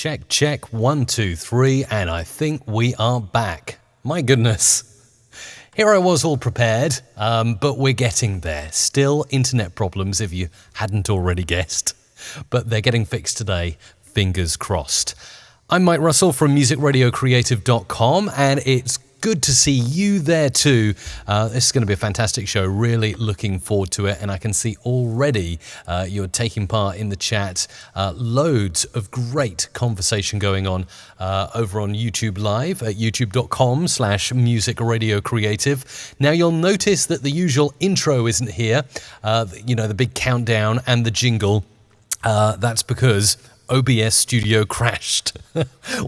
Check, check, 1, 2, 3, and I think we are back. My goodness. Here I was all prepared, but we're getting there. Still internet problems, if you hadn't already guessed. But they're getting fixed today, fingers crossed. I'm Mike Russell from musicradiocreative.com, and it's good to see you there too. This is going to be a fantastic show. Really looking forward to it, and I can see already you're taking part in the chat. Loads of great conversation going on over on YouTube Live at youtube.com/musicradiocreative. Now you'll notice that the usual intro isn't here. The big countdown and the jingle. That's because OBS Studio crashed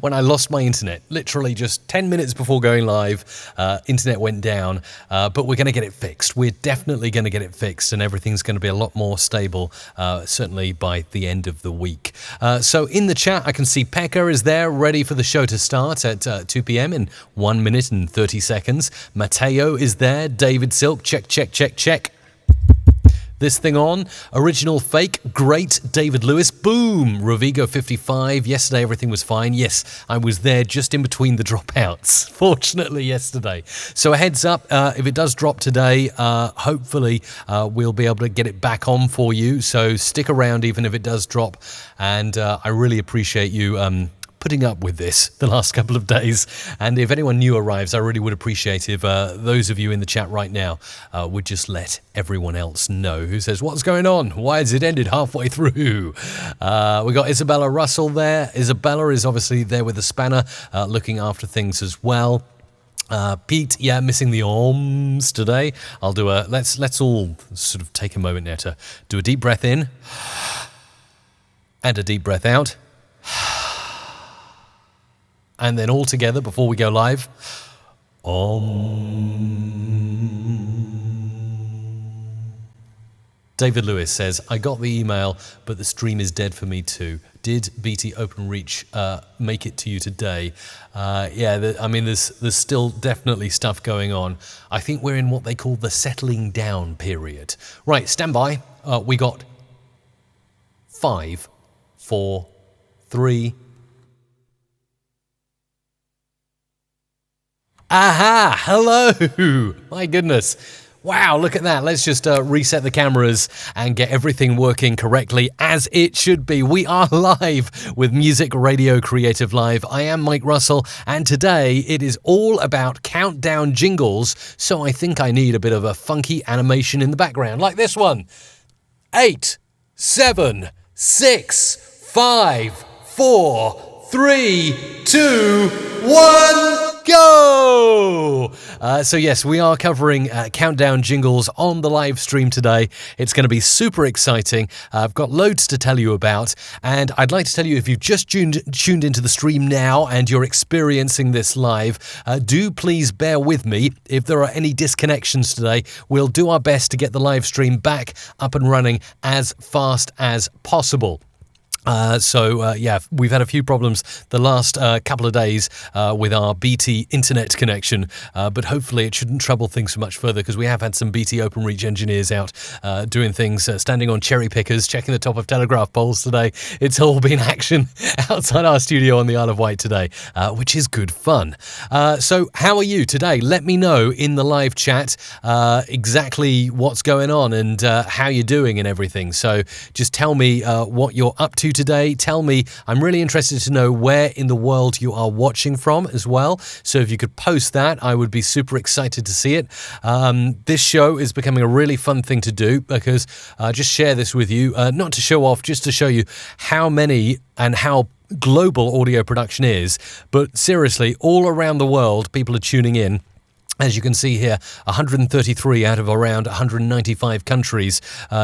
when I lost my internet. Literally just 10 minutes before going live, internet went down, but we're going to get it fixed. We're definitely going to get it fixed, and everything's going to be a lot more stable, certainly by the end of the week. So in the chat, I can see Pekka is there, ready for the show to start at 2 p.m. in 1 minute and 30 seconds. Mateo is there. David Silk, check, check, check, check. This thing on, original fake, great, David Lewis, boom, Rovigo 55, yesterday everything was fine, yes, I was there just in between the dropouts, fortunately yesterday. So a heads up, if it does drop today, hopefully we'll be able to get it back on for you, so stick around even if it does drop, and I really appreciate you putting up with this the last couple of days. And if anyone new arrives, I really would appreciate if those of you in the chat right now would just let everyone else know who says, what's going on? Why has it ended halfway through? We got Isabella Russell there. Isabella is obviously there with the spanner, looking after things as well. Pete, yeah, missing the ohms today. I'll do let's all sort of take a moment now to do a deep breath in and a deep breath out. And then all together before we go live. David Lewis says, I got the email, but the stream is dead for me too. Did BT OpenReach make it to you today? There's still definitely stuff going on. I think we're in what they call the settling down period. Right, stand by. We got 5, 4, 3, aha! Hello! My goodness. Wow, look at that. Let's just reset the cameras and get everything working correctly as it should be. We are live with Music Radio Creative Live. I am Mike Russell, and today it is all about countdown jingles, so I think I need a bit of a funky animation in the background, like this one. 8, 7, 6, 5, 4, 3, 2, 1... go! So yes, we are covering countdown jingles on the live stream today. It's going to be super exciting. I've got loads to tell you about, and I'd like to tell you, if you've just tuned into the stream now and you're experiencing this live, do please bear with me. If there are any disconnections today, we'll do our best to get the live stream back up and running as fast as possible. We've had a few problems the last couple of days with our BT internet connection, but hopefully it shouldn't trouble things so much further, because we have had some BT OpenReach engineers out doing things, standing on cherry pickers, checking the top of telegraph poles today. It's all been action outside our studio on the Isle of Wight today, which is good fun. So how are you today? Let me know in the live chat exactly what's going on and how you're doing and everything. So just tell me what you're up to today. Tell me, I'm really interested to know where in the world you are watching from as well. So if you could post that, I would be super excited to see it. This show is becoming a really fun thing to do, because just share this with you, not to show off, just to show you how many and how global audio production is. But seriously, all around the world, people are tuning in. As you can see here, 133 out of around 195 countries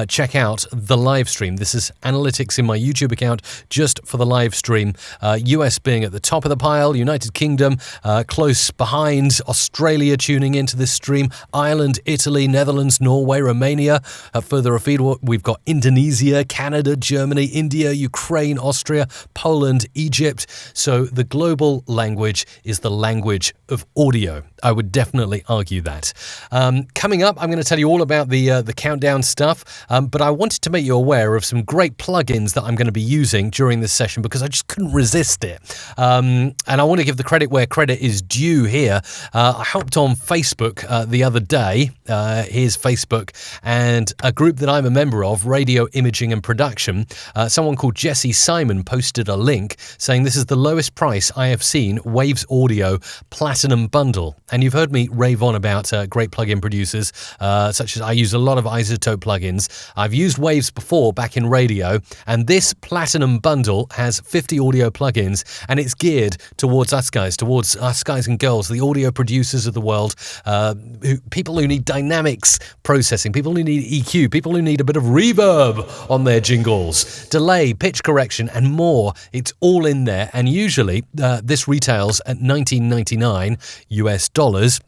check out the live stream. This is analytics in my YouTube account just for the live stream. US being at the top of the pile, United Kingdom close behind, Australia tuning into this stream, Ireland, Italy, Netherlands, Norway, Romania. Further afield, we've got Indonesia, Canada, Germany, India, Ukraine, Austria, Poland, Egypt. So the global language is the language of audio. I would definitely argue that. Coming up, I'm going to tell you all about the countdown stuff, but I wanted to make you aware of some great plugins that I'm going to be using during this session because I just couldn't resist it. And I want to give the credit where credit is due here. I hopped on Facebook the other day. Here's Facebook, and a group that I'm a member of, Radio Imaging and Production. Someone called Jesse Simon posted a link saying this is the lowest price I have seen Waves Audio Platinum Bundle. And you've heard me rave on about great plugin producers, such as I use a lot of Isotope plugins. I've used Waves before back in radio, and this Platinum Bundle has 50 audio plugins, and it's geared towards us guys and girls, the audio producers of the world, people who need dynamics processing, people who need EQ, people who need a bit of reverb on their jingles, delay, pitch correction, and more. It's all in there, and usually this retails at $19.99 US dollars.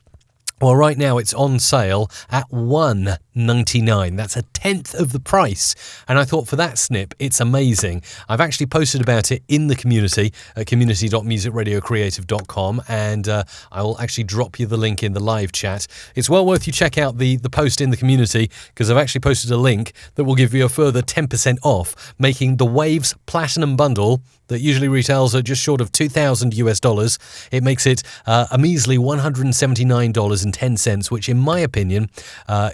Well, right now it's on sale at $1.99. That's a tenth of the price. And I thought for that snip, it's amazing. I've actually posted about it in the community at community.musicradiocreative.com, and I will actually drop you the link in the live chat. It's well worth you check out the post in the community because I've actually posted a link that will give you a further 10% off, making the Waves Platinum Bundle that usually retails at just short of $2,000 US dollars. It makes it a measly $179.10, which in my opinion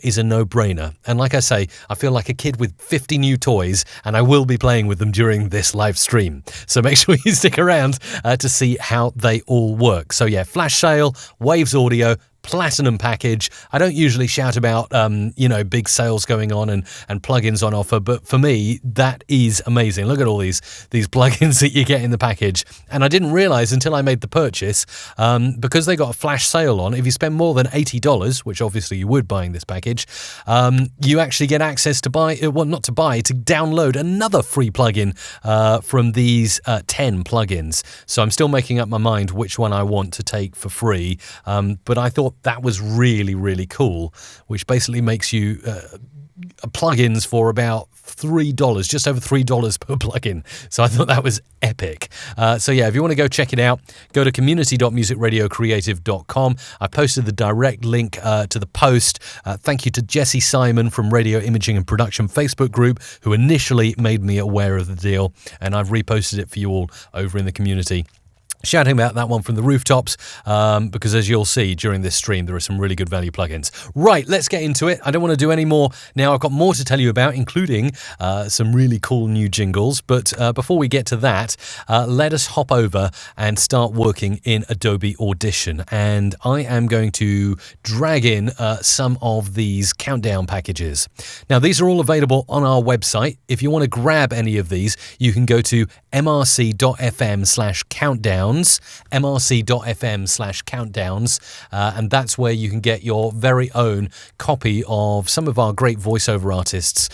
is a no-brainer. And like I say, I feel like a kid with 50 new toys, and I will be playing with them during this live stream. So make sure you stick around to see how they all work. So yeah, flash sale, Waves Audio, Platinum package. I don't usually shout about big sales going on and plugins on offer, but for me that is amazing. Look at all these plugins that you get in the package, and I didn't realize until I made the purchase, because they got a flash sale on, if you spend more than $80, which obviously you would buying this package, you actually get access to to download another free plugin from these 10 plugins. So I'm still making up my mind which one I want to take for free, but I thought that was really, really cool, which basically makes you plugins for about $3, just over $3 per plugin. So I thought that was epic. So yeah, if you want to go check it out, go to community.musicradiocreative.com. I posted the direct link to the post. Thank you to Jesse Simon from Radio Imaging and Production Facebook group, who initially made me aware of the deal, and I've reposted it for you all over in the community. Shouting about that one from the rooftops, because as you'll see during this stream, there are some really good value plugins. Right, let's get into it. I don't want to do any more now. I've got more to tell you about, including some really cool new jingles. But before we get to that, let us hop over and start working in Adobe Audition. And I am going to drag in some of these countdown packages. Now, these are all available on our website. If you want to grab any of these, you can go to mrc.fm/countdown. mrc.fm/countdowns, and that's where you can get your very own copy of some of our great voiceover artists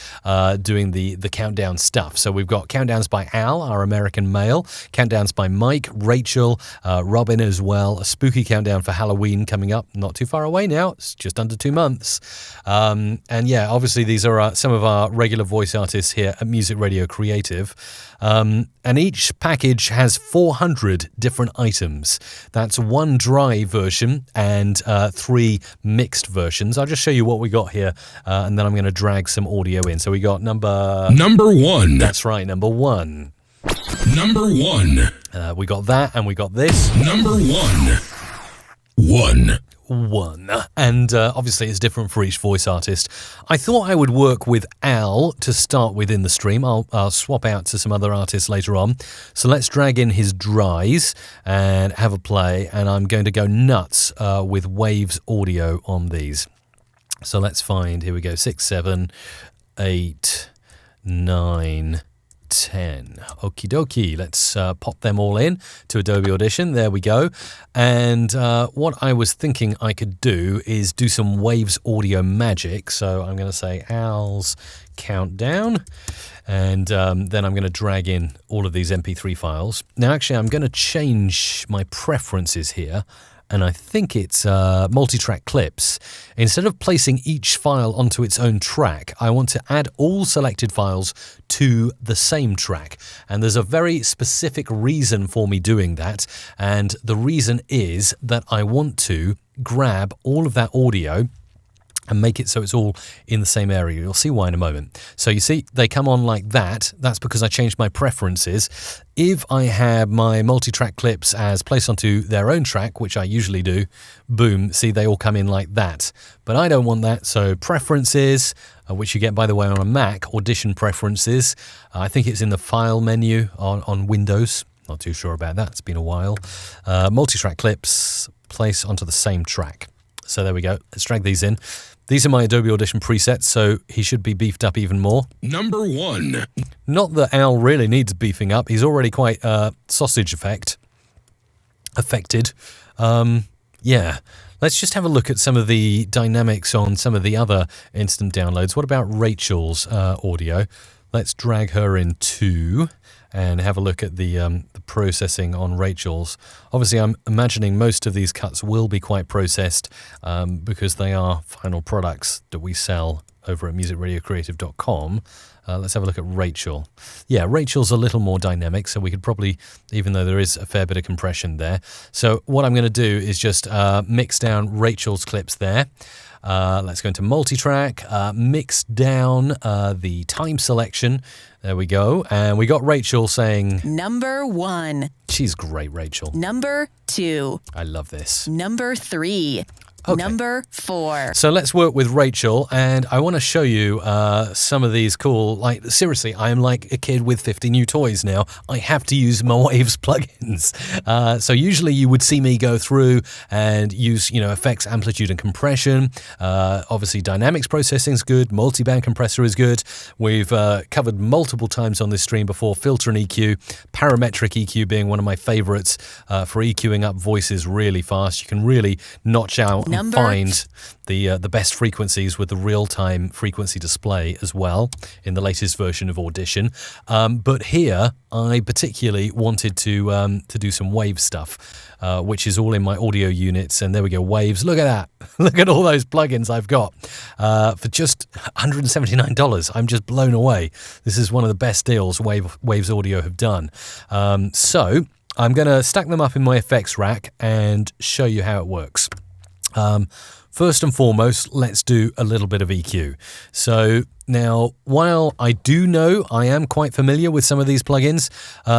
doing the countdown stuff. So we've got countdowns by Al, our American male, countdowns by Mike, Rachel, Robin as well, a spooky countdown for Halloween coming up not too far away now. It's just under 2 months. And yeah, obviously these are some of our regular voice artists here at Music Radio Creative. And each package has 400 different items. That's one dry version and 3 mixed versions. I'll just show you what we got here, and then I'm going to drag some audio in. So we got number 1. That's right, number 1. Number 1. We got that, and we got this. Number 1. 1. And obviously it's different for each voice artist. I thought I would work with Al to start with in the stream. I'll swap out to some other artists later on. So let's drag in his dries and have a play, and I'm going to go nuts with Waves Audio on these. So let's find, here we go, 6, 7, 8, 9, 10. Okie dokie. Let's pop them all in to Adobe Audition. There we go. And what I was thinking I could do is do some Waves Audio magic. So I'm going to say Al's countdown, and then I'm going to drag in all of these MP3 files. Now, actually, I'm going to change my preferences here. and I think it's multi-track clips. Instead of placing each file onto its own track, I want to add all selected files to the same track. And there's a very specific reason for me doing that. And the reason is that I want to grab all of that audio and make it so it's all in the same area. You'll see why in a moment. So you see, they come on like that. That's because I changed my preferences. If I have my multi-track clips as placed onto their own track, which I usually do, boom, see, they all come in like that. But I don't want that, so preferences, which you get, by the way, on a Mac, Audition preferences. I think it's in the File menu on Windows. Not too sure about that. It's been a while. Multi-track clips, place onto the same track. So there we go. Let's drag these in. These are my Adobe Audition presets, so he should be beefed up even more. Number 1. Not that Al really needs beefing up. He's already quite sausage affected. Yeah. Let's just have a look at some of the dynamics on some of the other instant downloads. What about Rachel's audio? Let's drag her in too and have a look at the processing on Rachel's. Obviously, I'm imagining most of these cuts will be quite processed because they are final products that we sell over at musicradiocreative.com. Let's have a look at Rachel. Yeah, Rachel's a little more dynamic, so we could probably, even though there is a fair bit of compression there. So what I'm going to do is just mix down Rachel's clips there. Let's go into multi-track, mix down the time selection. There we go. And we got Rachel saying... Number 1. She's great, Rachel. Number 2. I love this. Number 3. Okay. Number 4. So let's work with Rachel, and I want to show you some of these cool, like, seriously, I am like a kid with 50 new toys now. I have to use my Waves plugins. So usually you would see me go through and use, effects, amplitude, and compression. Obviously, dynamics processing is good. Multiband compressor is good. We've covered multiple times on this stream before filter and EQ. Parametric EQ being one of my favorites for EQing up voices really fast. You can really notch out and find the best frequencies with the real-time frequency display as well in the latest version of Audition. But here, I particularly wanted to do some wave stuff, which is all in my audio units. And there we go, Waves. Look at that. Look at all those plugins I've got for just $179. I'm just blown away. This is one of the best deals Waves Audio have done. So I'm going to stack them up in my effects rack and show you how it works. First and foremost, let's do a little bit of EQ. So now, while I do know I am quite familiar with some of these plugins,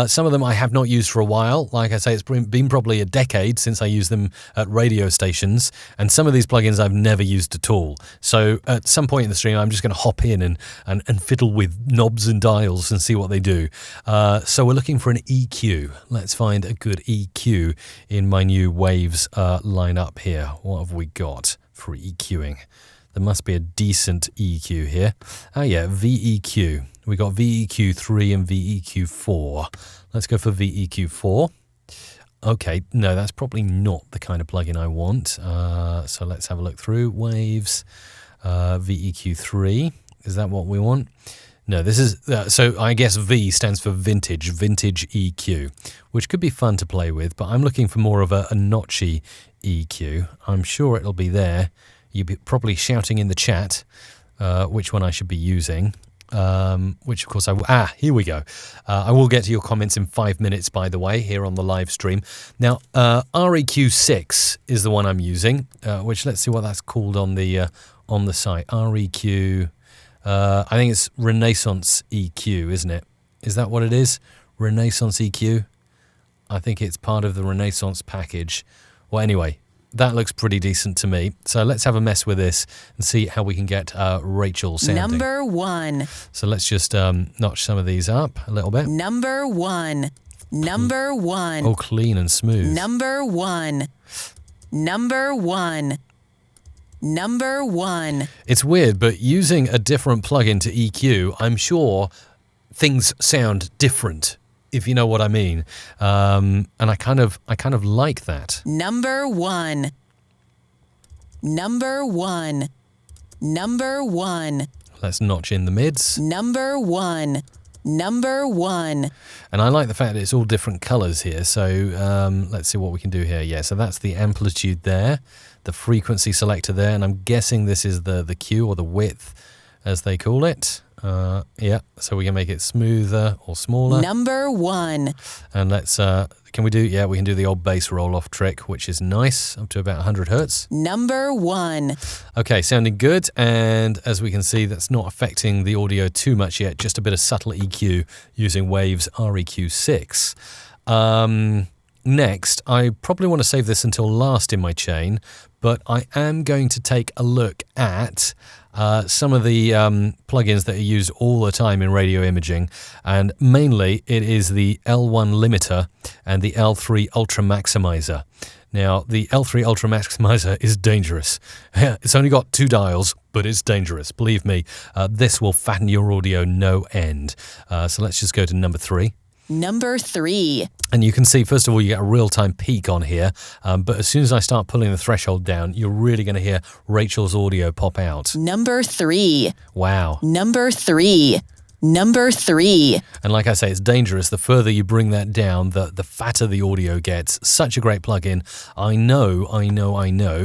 some of them I have not used for a while. Like I say, it's been probably a decade since I used them at radio stations, and some of these plugins I've never used at all. So at some point in the stream, I'm just going to hop in and fiddle with knobs and dials and see what they do. So we're looking for an EQ. Let's find a good EQ in my new Waves lineup here. What have we got for EQing? There must be a decent EQ here. Oh yeah, VEQ. We got VEQ3 and VEQ4. Let's go for VEQ4. Okay, no, that's probably not the kind of plugin I want. So let's have a look through. Waves, VEQ3. Is that what we want? No, this is, so I guess V stands for vintage EQ, which could be fun to play with, but I'm looking for more of a notchy EQ. I'm sure it'll be there. You'll be probably shouting in the chat which one I should be using, which of course here we go. I will get to your comments in 5 minutes, by the way, here on the live stream. Now, REQ6 is the one I'm using, which let's see what that's called on the site. REQ, I think it's Renaissance EQ, isn't it? Is that what it is? Renaissance EQ? I think it's part of the Renaissance package. Well, anyway, that looks pretty decent to me. So let's have a mess with this and see how we can get Rachel sounding. Number 1. So let's just notch some of these up a little bit. Number 1. Number 1. Oh, clean and smooth. Number 1. Number 1. Number 1. It's weird, but using a different plugin to EQ, I'm sure things sound different, if you know what I mean. And I kind of like that. Number 1. Number 1. Number 1. Let's notch in the mids. Number 1. Number 1. And I like the fact that it's all different colors here. So let's see what we can do here. Yeah, so that's the amplitude there, the frequency selector there, and I'm guessing this is the Q or the width, as they call it. Yeah, so we can make it smoother or smaller. Number 1. And let's, can we do, yeah, we can do the old bass roll-off trick, which is nice, up to about 100 hertz. Number 1. Okay, sounding good. And as we can see, that's not affecting the audio too much yet, just a bit of subtle EQ using Waves REQ6. Next, I probably want to save this until last in my chain, but I am going to take a look at some of the plugins that are used all the time in radio imaging, and mainly it is the L1 limiter and the L3 ultra maximizer. Now, the L3 ultra maximizer is dangerous. It's only got 2 dials, but it's dangerous. Believe me, this will fatten your audio no end. So let's just go to number 3. Number 3. And you can see, first of all, you get a real-time peak on here, but as soon as I start pulling the threshold down, you're really going to hear Rachel's audio pop out. Number 3. Wow. Number 3. Number 3. And like I say, it's dangerous. The further you bring that down, the fatter the audio gets. Such a great plugin. I know,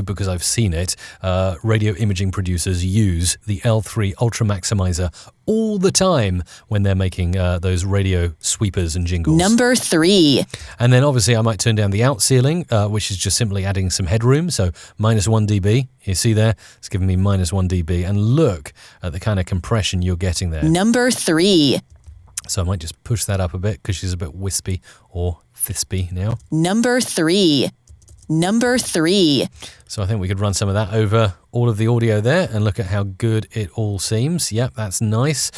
because I've seen it. Radio imaging producers use the L3 Ultra Maximizer all the time when they're making those radio sweepers and jingles. Number 3. And then obviously I might turn down the out ceiling, which is just simply adding some headroom. So -1 dB. You see there? It's giving me -1 dB. And look at the kind of compression you're getting there. Number 3. So I might just push that up a bit because she's a bit wispy or fispy now. Number 3. Number 3. So I think we could run some of that over all of the audio there and look at how good it all seems. Yep, that's nice.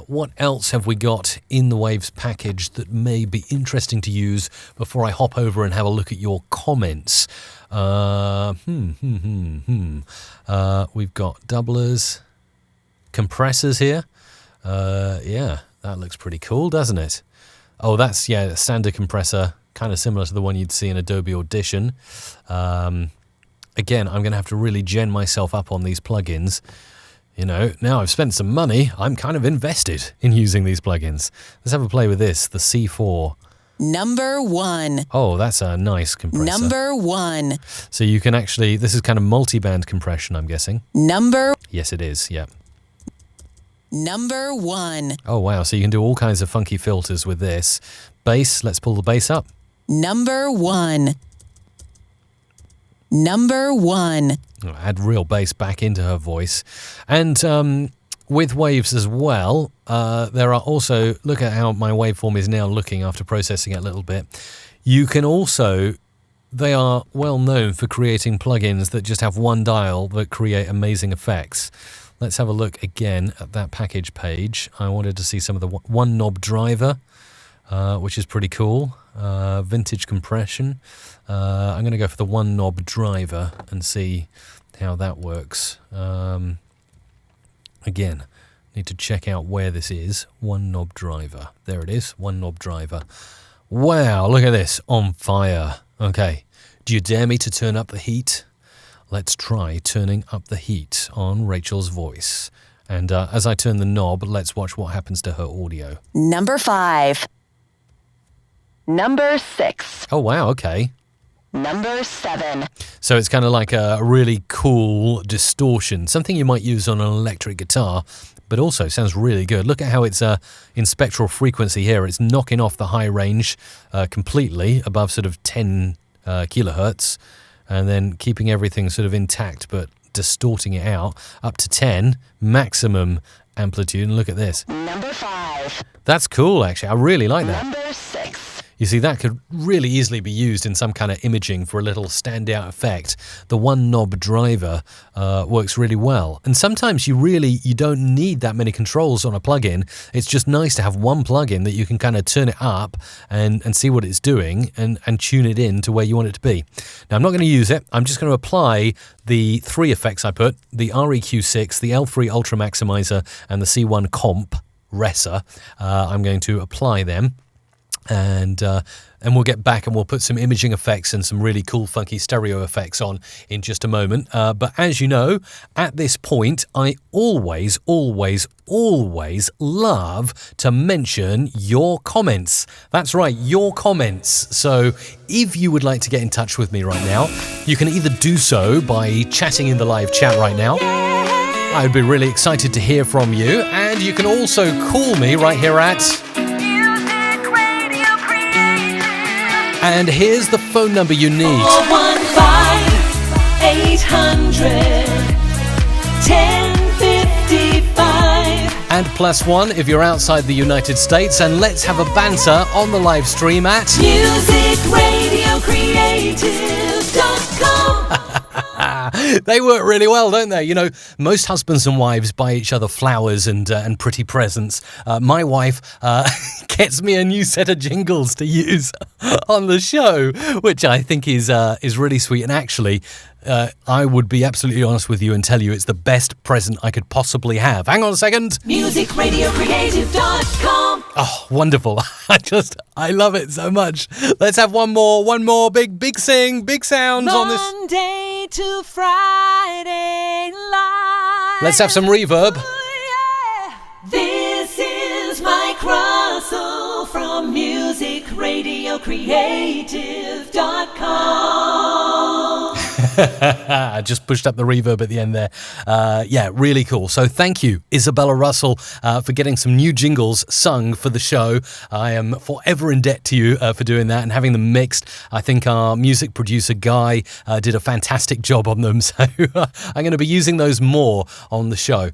What else have we got in the Waves package that may be interesting to use before I hop over and have a look at your comments? We've got doublers, compressors here. Yeah, that looks pretty cool, doesn't it? Oh, that's, yeah, a standard compressor, kind of similar to the one you'd see in Adobe Audition. Again, I'm going to have to really gen myself up on these plugins. You know, now I've spent some money, I'm kind of invested in using these plugins. Let's have a play with this, the C4. Number 1. Oh, that's a nice compressor. Number 1. So you can actually, this is kind of multi-band compression, I'm guessing. Number. Yes, it is, yeah. Number 1. Oh, wow, so you can do all kinds of funky filters with this. Bass, let's pull the bass up. Number 1. Number 1. Add real bass back into her voice. And with Waves as well, there are also, look at how my waveform is now looking after processing it a little bit. You can also, they are well known for creating plugins that just have one dial that create amazing effects. Let's have a look again at that package page. I wanted to see some of the one knob driver, which is pretty cool. Vintage compression. I'm going to go for the one knob driver and see how that works. Again, need to check out where this is. One knob driver. There it is. One knob driver. Wow, look at this. On fire. Okay. Do you dare me to turn up the heat? Let's try turning up the heat on Rachel's voice. And as I turn the knob, let's watch what happens to her audio. Number 5. Number 6. Oh, wow, okay. Number 7. So it's kind of like a really cool distortion, something you might use on an electric guitar, but also sounds really good. Look at how it's in spectral frequency here. It's knocking off the high range completely above sort of 10 kilohertz, and then keeping everything sort of intact, but distorting it out up to 10 maximum amplitude. And look at this. Number 5. That's cool, actually. I really like that. Number 6. You see, that could really easily be used in some kind of imaging for a little standout effect. The one knob driver works really well. And sometimes you don't need that many controls on a plugin. It's just nice to have one plugin that you can kind of turn it up and see what it's doing and tune it in to where you want it to be. Now, I'm not going to use it. I'm just going to apply the 3 effects I put, the REQ6, the L3 Ultra Maximizer, and the C1 Comp Compressor. I'm going to apply them. And we'll get back and we'll put some imaging effects and some really cool, funky stereo effects on in just a moment. But as you know, at this point, I always love to mention your comments. That's right, your comments. So if you would like to get in touch with me right now, you can either do so by chatting in the live chat right now. I would be really excited to hear from you. And you can also call me right here at... And here's the phone number you need. 415-800-1055. And +1 if you're outside the United States. And let's have a banter on the live stream at musicradiocreative.com. They work really well, don't they? You know, most husbands and wives buy each other flowers and pretty presents. My wife gets me a new set of jingles to use on the show, which I think is really sweet. And actually, I would be absolutely honest with you and tell you it's the best present I could possibly have. Hang on a second. musicradiocreative.com. Oh, wonderful. I love it so much. Let's have one more big sounds on this. Monday to Friday live. Let's have some reverb. This is Mike Russell from musicradiocreative.com. I just pushed up the reverb at the end there. Yeah, really cool. So thank you, Isabella Russell, for getting some new jingles sung for the show. I am forever in debt to you for doing that and having them mixed. I think our music producer, Guy, did a fantastic job on them. So I'm going to be using those more on the show.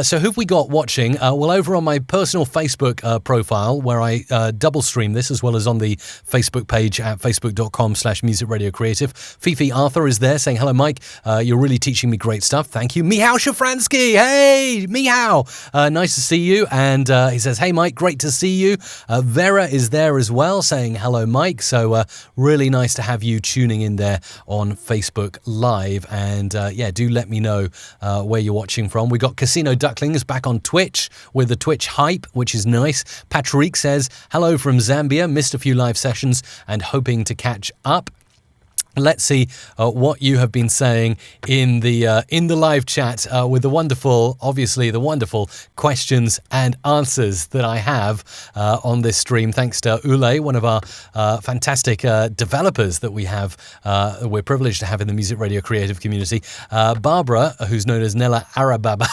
So who've we got watching? Well, over on my personal Facebook profile, where I double stream this, as well as on the Facebook page at facebook.com/musicradiocreative. Fifi Arthur is there saying, hello, Mike. You're really teaching me great stuff. Thank you. Mihao Shafransky. Hey, Mihao. Nice to see you. And he says, hey, Mike, great to see you. Vera is there as well saying, hello, Mike. So really nice to have you tuning in there on Facebook Live. And yeah, do let me know where you're watching from. We got Casino Ducklings back on Twitch with the Twitch hype, which is nice. Patrick says, hello from Zambia. Missed a few live sessions and hoping to catch up. Let's see what you have been saying in the live chat with the wonderful questions and answers that I have on this stream. Thanks to Ule, one of our fantastic developers that we have. We're privileged to have in the Music Radio Creative community. Barbara, who's known as Nella Arababa.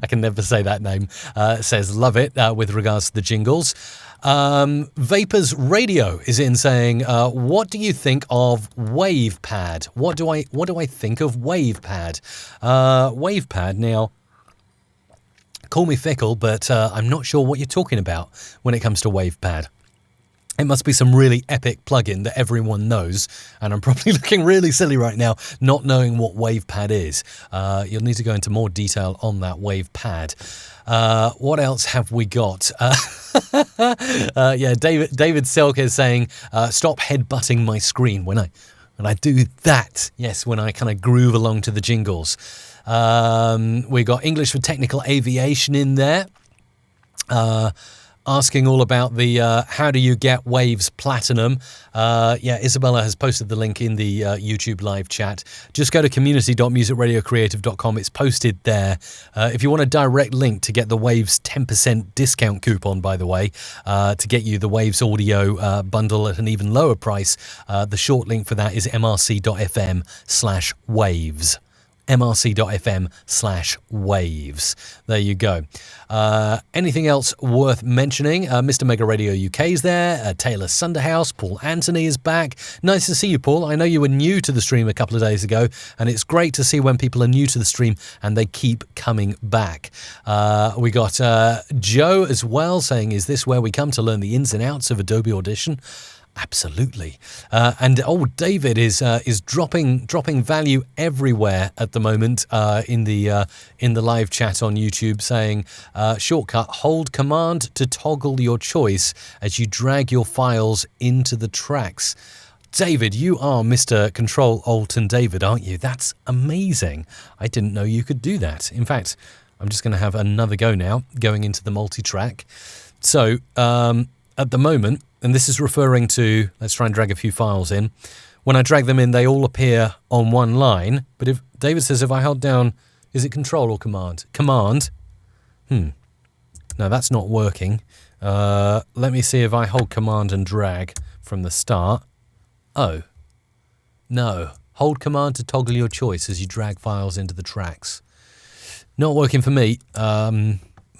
I can never say that name. Says love it with regards to the jingles. Vapors Radio is in saying, what do you think of WavePad? What do I think of WavePad? WavePad, now, call me fickle, but I'm not sure what you're talking about when it comes to WavePad. It must be some really epic plugin that everyone knows, and I'm probably looking really silly right now not knowing what WavePad is. You'll need to go into more detail on that WavePad. What else have we got? Yeah, David Silk is saying, stop headbutting my screen when I do that. Yes, when I kind of groove along to the jingles. We got English for Technical Aviation in there. Asking all about the how do you get Waves Platinum. Yeah, Isabella has posted the link in the YouTube live chat. Just go to community.musicradiocreative.com. It's posted there. If you want a direct link to get the Waves 10% discount coupon, by the way, to get you the Waves audio bundle at an even lower price, the short link for that is mrc.fm/waves. mrc.fm/waves. There you go. Anything else worth mentioning? Mr. Mega Radio UK is there. Taylor Sunderhouse. Paul Anthony is back. Nice to see you, Paul. I know you were new to the stream a couple of days ago, and it's great to see when people are new to the stream and they keep coming back. We got Joe as well saying, is this where we come to learn the ins and outs of Adobe Audition? Absolutely. And David is dropping value everywhere at the moment in the live chat on YouTube, saying shortcut, hold command to toggle your choice as you drag your files into the tracks. David, you are Mr. Control Alt and David, aren't you? That's amazing. I didn't know you could do that. In fact, I'm just going to have another go now, going into the multi-track. So at the moment, and this is referring to, let's try and drag a few files in. When I drag them in, they all appear on one line. But if David says if I hold down, is it Control or Command? Command. No, that's not working. Let me see if I hold Command and drag from the start. Oh, no. Hold Command to toggle your choice as you drag files into the tracks. Not working for me.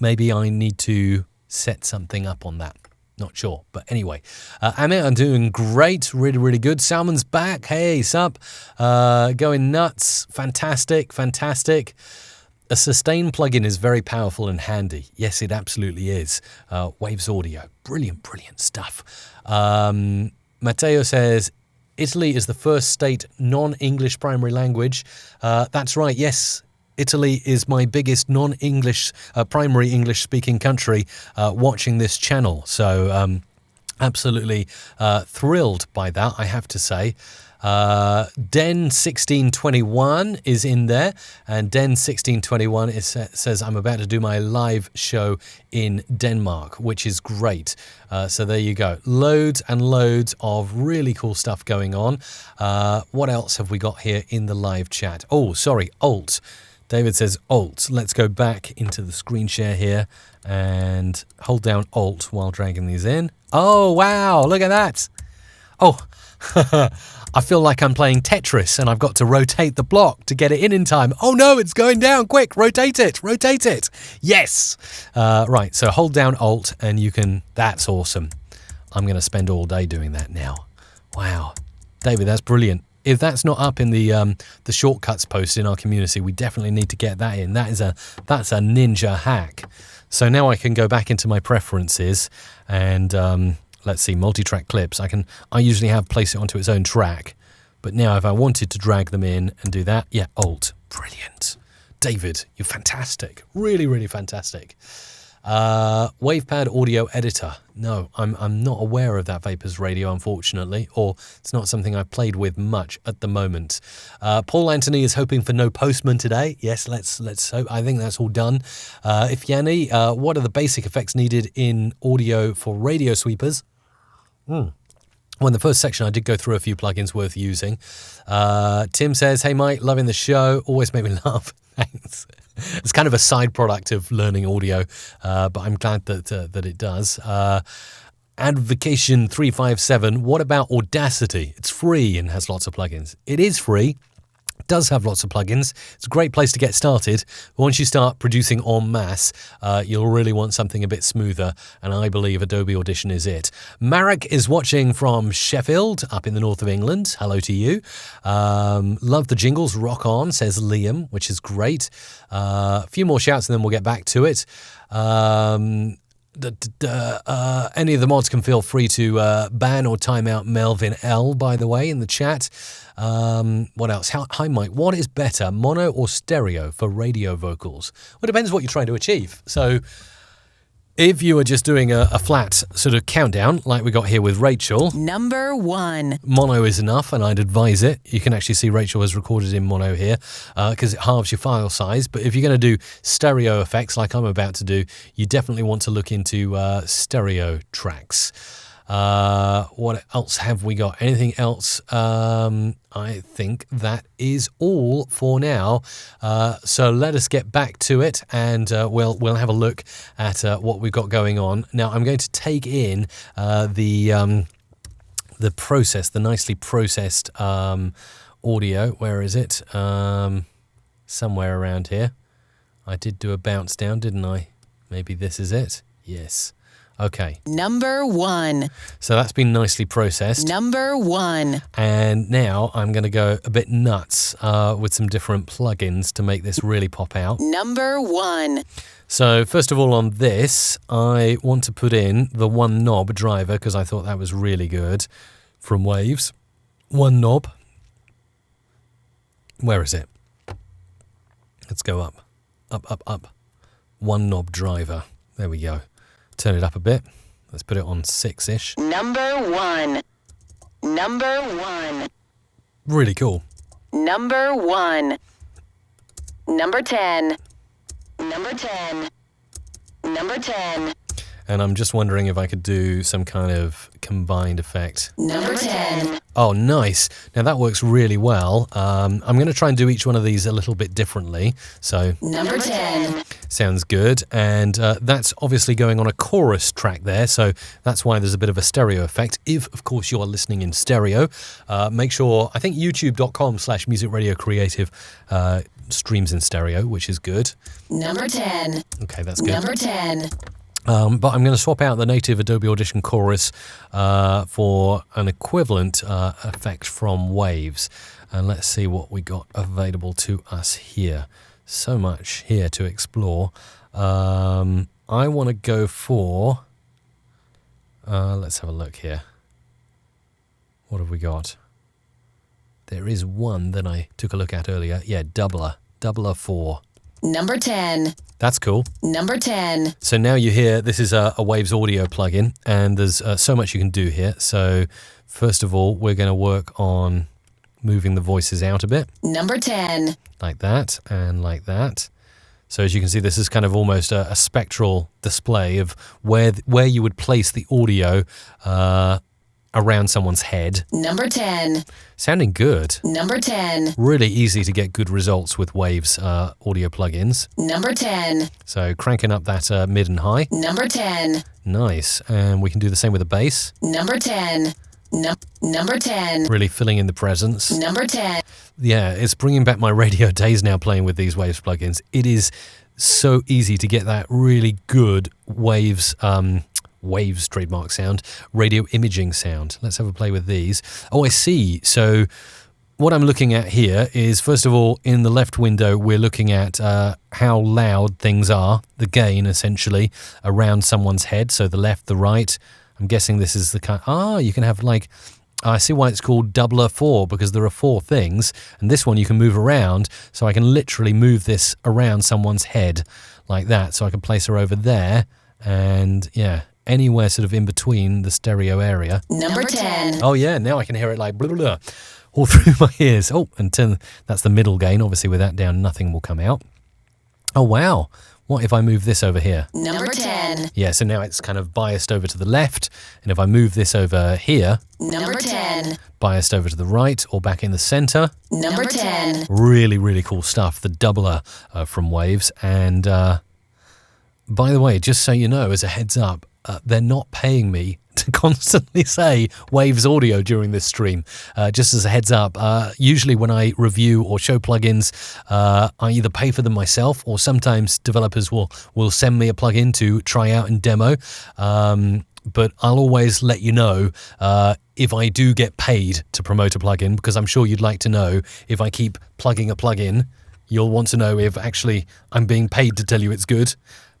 Maybe I need to set something up on that. Not sure. But anyway, Amit, I'm doing great. Really, really good. Salmon's back. Hey, sup? Going nuts. Fantastic. Fantastic. A sustain plugin is very powerful and handy. Yes, it absolutely is. Waves Audio. Brilliant, brilliant stuff. Matteo says, Italy is the first state non-English primary language. That's right. Yes. Italy is my biggest non-English, primary English-speaking country watching this channel. So absolutely thrilled by that, I have to say. Den1621 is in there, and Den1621 says, I'm about to do my live show in Denmark, which is great. So there you go. Loads and loads of really cool stuff going on. What else have we got here in the live chat? Oh, sorry, Alt. David says Alt. Let's go back into the screen share here and hold down Alt while dragging these in. Oh, wow. Look at that. Oh, I feel like I'm playing Tetris and I've got to rotate the block to get it in time. Oh, no, it's going down. Quick, rotate it. Rotate it. Yes. Right. So hold down Alt and you can. That's awesome. I'm going to spend all day doing that now. Wow. David, that's brilliant. If that's not up in the shortcuts post in our community, we definitely need to get that in. That's a ninja hack. So now I can go back into my preferences and let's see, multi-track clips. I usually place it onto its own track, but now if I wanted to drag them in and do that, yeah, Alt, brilliant. David, you're fantastic, really, really fantastic. WavePad audio editor. No, I'm not aware of that Vapors Radio, unfortunately, or it's not something I've played with much at the moment. Paul Anthony is hoping for no postman today. Yes, let's hope. I think that's all done. Ifyani, what are the basic effects needed in audio for radio sweepers? Well, in the first section, I did go through a few plugins worth using. Tim says, hey, Mike, loving the show. Always make me laugh. Thanks. It's kind of a side product of learning audio, but I'm glad that it does. Advocation 357, what about Audacity? It's free and has lots of plugins. It is free. Does have lots of plugins. It's a great place to get started. Once you start producing en masse, you'll really want something a bit smoother, and I believe Adobe Audition is it. Marek is watching from Sheffield, up in the north of England. Hello to you. Love the jingles. Rock on, says Liam, which is great. A few more shouts and then we'll get back to it. Any of the mods can feel free to ban or time out Melvin L, by the way, in the chat. What else? Hi, Mike. What is better, mono or stereo for radio vocals? Well, it depends what you're trying to achieve. So if you were just doing a flat sort of countdown, like we got here with Rachel. Number 1. Mono is enough, and I'd advise it. You can actually see Rachel has recorded in mono here because it halves your file size. But if you're going to do stereo effects like I'm about to do, you definitely want to look into stereo tracks. What else have we got? Anything else? I think that is all for now. So let us get back to it, and we'll have a look at what we've got going on. Now I'm going to take in the process, the nicely processed audio. Where is it? Somewhere around here. I did do a bounce down, didn't I? Maybe this is it. Yes. Okay. Number 1. So that's been nicely processed. Number 1. And now I'm going to go a bit nuts with some different plugins to make this really pop out. Number 1. So first of all on this, I want to put in the one knob driver because I thought that was really good from Waves. One knob. Where is it? Let's go up. Up. One knob driver. There we go. Turn it up a bit. Let's put it on 6-ish. Number 1. Number 1. Really cool. Number 1. Number 10. Number 10. Number 10. And I'm just wondering if I could do some kind of combined effect. Number 10. Oh, nice. Now that works really well. I'm going to try and do each one of these a little bit differently. So Number 10. sounds good. And that's obviously going on a chorus track there. So that's why there's a bit of a stereo effect. If, of course, you're listening in stereo, make sure, I think youtube.com/musicradiocreative streams in stereo, which is good. Number 10. Okay, that's good. Number 10. But I'm going to swap out the native Adobe Audition chorus for an equivalent effect from Waves. And let's see what we got available to us here. So much here to explore. I want to go for... let's have a look here. What have we got? There is one that I took a look at earlier. Yeah, Doubler 4. Number 10. That's cool. Number 10. So now you hear, this is a Waves audio plugin, and there's so much you can do here. So first of all, we're going to work on moving the voices out a bit. Number 10. Like that, and like that. So as you can see, this is kind of almost a spectral display of where you would place the audio around someone's head. Number 10. Sounding good. Number 10. Really easy to get good results with Waves audio plugins. Number 10. So cranking up that mid and high. Number 10. Nice. And we can do the same with the bass. Number 10. Number 10. Really filling in the presence. Number 10. Yeah, it's bringing back my radio days now playing with these Waves plugins. It is so easy to get that really good Waves trademark sound, radio imaging sound. Let's have a play with these. Oh, I see. So what I'm looking at here is, first of all, in the left window, we're looking at how loud things are, the gain, essentially, around someone's head. So the left, the right. I'm guessing this is the kind... you can have like... I see why it's called Doubler 4, because there are 4 things, and this one you can move around, so I can literally move this around someone's head like that. So I can place her over there, and yeah, anywhere sort of in between the stereo area. Number 10. Oh yeah, now I can hear it like blah, blah, blah, all through my ears. Oh, and that's the middle gain. Obviously with that down, nothing will come out. Oh wow, what if I move this over here? Number 10. Yeah, so now it's kind of biased over to the left, and if I move this over here... Number 10. Biased over to the right or back in the center. Number 10. Really, really cool stuff, the doubler from Waves. And by the way, just so you know, as a heads up, they're not paying me to constantly say Waves audio during this stream. Just as a heads up, usually when I review or show plugins, I either pay for them myself, or sometimes developers will send me a plugin to try out and demo. But I'll always let you know if I do get paid to promote a plugin, because I'm sure you'd like to know if I keep plugging a plugin, you'll want to know if actually I'm being paid to tell you it's good.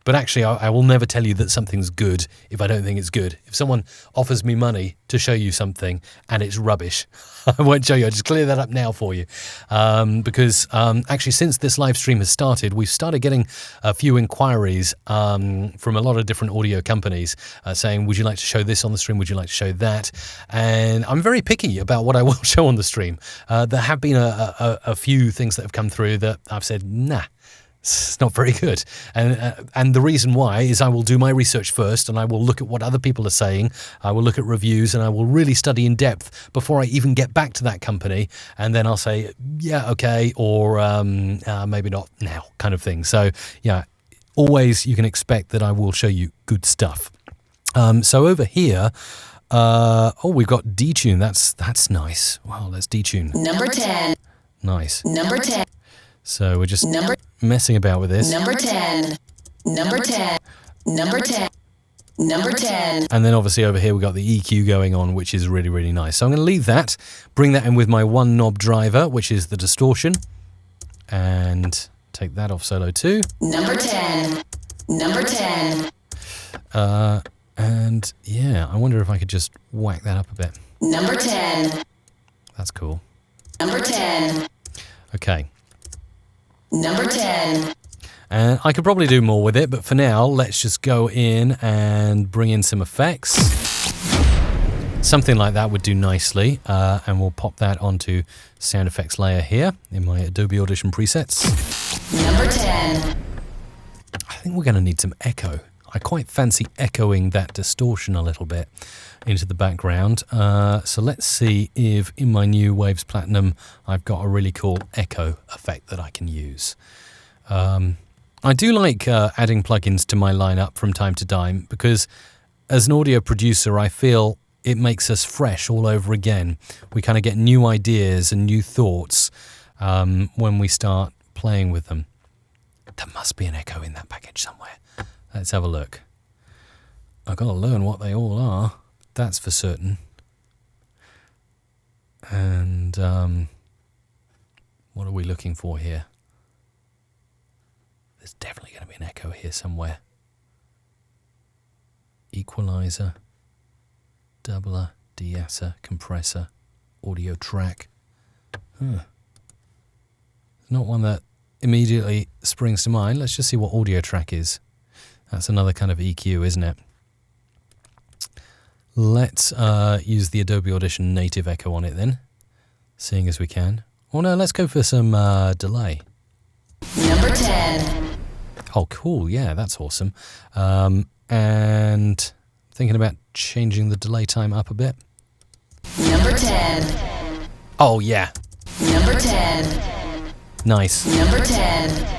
But actually, I will never tell you that something's good if I don't think it's good. If someone offers me money to show you something and it's rubbish, I won't show you. I'll just clear that up now for you. Because actually, since this live stream has started, we've started getting a few inquiries from a lot of different audio companies saying, would you like to show this on the stream? Would you like to show that? And I'm very picky about what I will show on the stream. There have been a few things that have come through that I've said, nah. It's not very good. And the reason why is I will do my research first, and I will look at what other people are saying. I will look at reviews, and I will really study in depth before I even get back to that company. And then I'll say, yeah, okay, or maybe not now, kind of thing. So yeah, always you can expect that I will show you good stuff. So over here, we've got detune. That's nice. Wow, let's detune. Number 10. Nice. Number 10. So we're just messing about with this. Number 10. Number 10. Number 10. Number 10. And then obviously over here we've got the EQ going on, which is really, really nice. So I'm going to leave that, bring that in with my one knob driver, which is the distortion, and take that off solo 2. Number 10. Number 10. And yeah, I wonder if I could just whack that up a bit. Number 10. That's cool. Number 10. Okay. Number 10. And I could probably do more with it, but for now, let's just go in and bring in some effects. Something like that would do nicely, and we'll pop that onto sound effects layer here in my Adobe Audition presets. Number 10. I think we're going to need some echo. I quite fancy echoing that distortion a little bit into the background. So let's see if in my new Waves Platinum I've got a really cool echo effect that I can use. I do like adding plugins to my lineup from time to time because as an audio producer I feel it makes us fresh all over again. We kind of get new ideas and new thoughts when we start playing with them. There must be an echo in that package somewhere. Let's have a look. I've got to learn what they all are. That's for certain. And what are we looking for here? There's definitely going to be an echo here somewhere. Equalizer, doubler, de-esser, compressor, audio track. It's not one that immediately springs to mind. Let's just see what audio track is. That's another kind of EQ, isn't it? Let's use the Adobe Audition native echo on it then, seeing as we can. Oh no, let's go for some delay. Number 10. Oh, cool. Yeah, that's awesome. And thinking about changing the delay time up a bit. Number 10. Oh, yeah. Number 10. Nice. Number 10.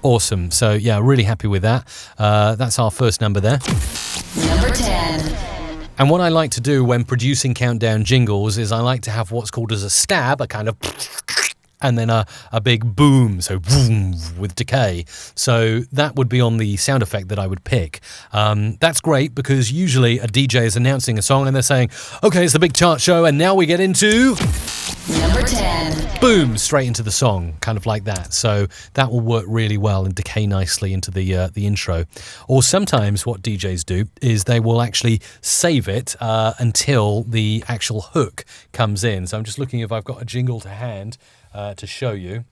Awesome. So, yeah, really happy with that. That's our first number there. Number 10. And what I like to do when producing countdown jingles is I like to have what's called as a stab, a kind of, and then a big boom, so boom with decay. So that would be on the sound effect that I would pick. That's great because usually a DJ is announcing a song and they're saying, okay, it's the big chart show, and now we get into Number 10. boom, straight into the song, kind of like that. So that will work really well and decay nicely into the intro. Or sometimes what DJs do is they will actually save it until the actual hook comes in. So I'm just looking if I've got a jingle to hand to show you.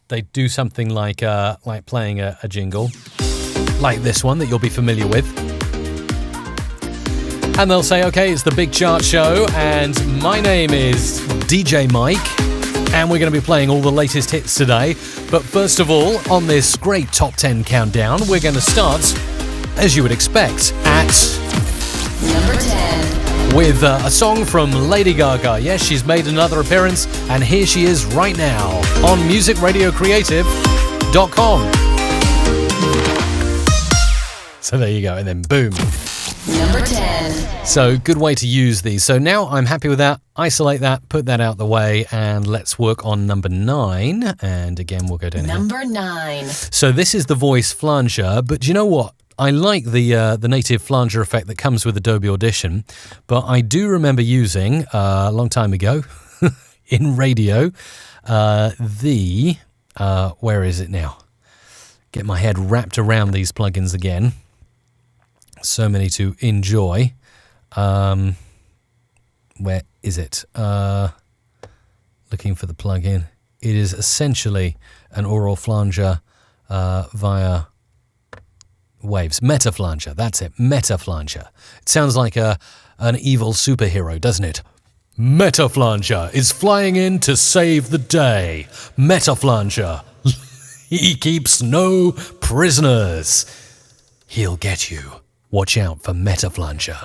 They do something like playing a jingle like this one that you'll be familiar with. And they'll say, okay, it's the Big Chart Show, and my name is DJ Mike, and we're going to be playing all the latest hits today. But first of all, on this great Top 10 countdown, we're going to start, as you would expect, at Number 10. with a song from Lady Gaga. Yes, she's made another appearance, and here she is right now on musicradiocreative.com. So there you go, and then boom. Number 10. So good way to use these. So now I'm happy with that. Isolate that, put that out the way, and let's work on number 9. And again, we'll go down here. Number 9. So this is the voice flanger, but do you know what? I like the native flanger effect that comes with Adobe Audition, but I do remember using, a long time ago, in radio, where is it now? Get my head wrapped around these plugins again. So many to enjoy. Where is it? Looking for the plugin. It is essentially an oral flanger via waves. Meta flanger, that's it. Meta flanger. It sounds like an evil superhero, doesn't it? Meta flanger is flying in to save the day. Meta flanger. He keeps no prisoners. He'll get you. Watch out for Meta Flanger.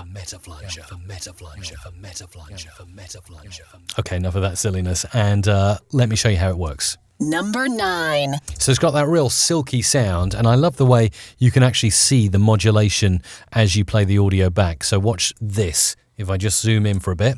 Okay, enough of that silliness, and let me show you how it works. Number 9. So it's got that real silky sound, and I love the way you can actually see the modulation as you play the audio back. So watch this. If I just zoom in for a bit,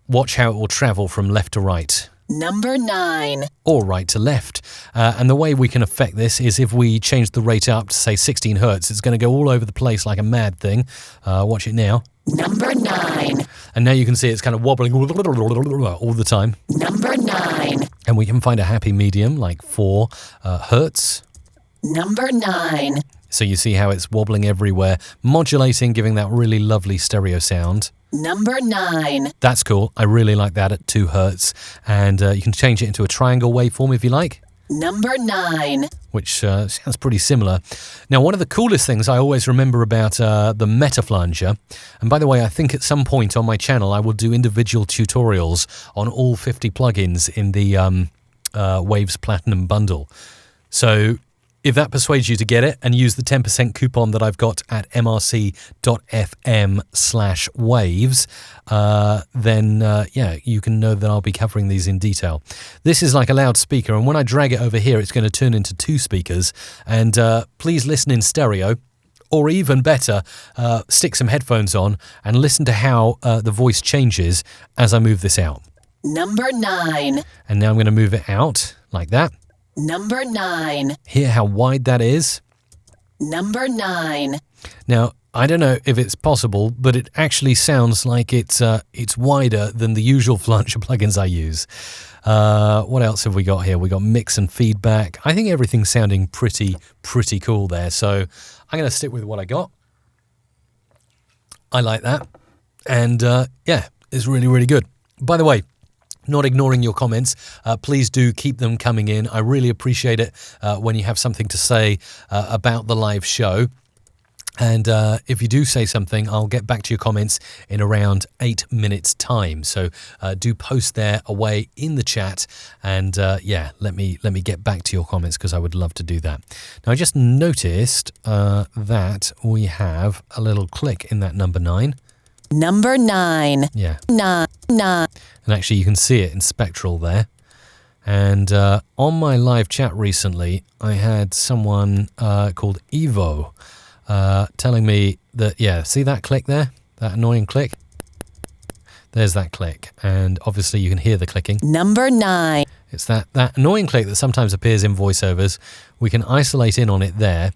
watch how it will travel from left to right. Number 9. Or right to left. And the way we can affect this is if we change the rate up to, say, 16 hertz, it's going to go all over the place like a mad thing. Watch it now. Number 9. And now you can see it's kind of wobbling all the time. Number 9. And we can find a happy medium, like 4 hertz. Number 9. So you see how it's wobbling everywhere, modulating, giving that really lovely stereo sound. Number 9. That's cool. I really like that at 2 hertz. And you can change it into a triangle waveform if you like. Number 9. Which sounds pretty similar. Now, one of the coolest things I always remember about the Meta Flanger, and by the way, I think at some point on my channel I will do individual tutorials on all 50 plugins in the Waves Platinum bundle. So if that persuades you to get it and use the 10% coupon that I've got at mrc.fm/waves, then you can know that I'll be covering these in detail. This is like a loudspeaker, and when I drag it over here, it's going to turn into 2 speakers. And please listen in stereo, or even better, stick some headphones on and listen to how the voice changes as I move this out. Number 9. And now I'm going to move it out like that. Number 9. Hear how wide that is. Number 9. Now, I don't know if it's possible, but it actually sounds like it's wider than the usual flanger plugins I use. What else have we got here? We got mix and feedback. I think everything's sounding pretty cool there. So I'm going to stick with what I got. I like that. And it's really, really good. By the way, not ignoring your comments, please do keep them coming in. I really appreciate it when you have something to say about the live show. And if you do say something, I'll get back to your comments in around 8 minutes' time. So do post there away in the chat, and let me get back to your comments because I would love to do that. Now I just noticed that we have a little click in that number 9. Number 9. Yeah. 9. And actually you can see it in Spectral there. And on my live chat recently, I had someone called Evo telling me that, see that click there? That annoying click? There's that click. And obviously you can hear the clicking. Number 9. It's that annoying click that sometimes appears in voiceovers. We can isolate in on it there.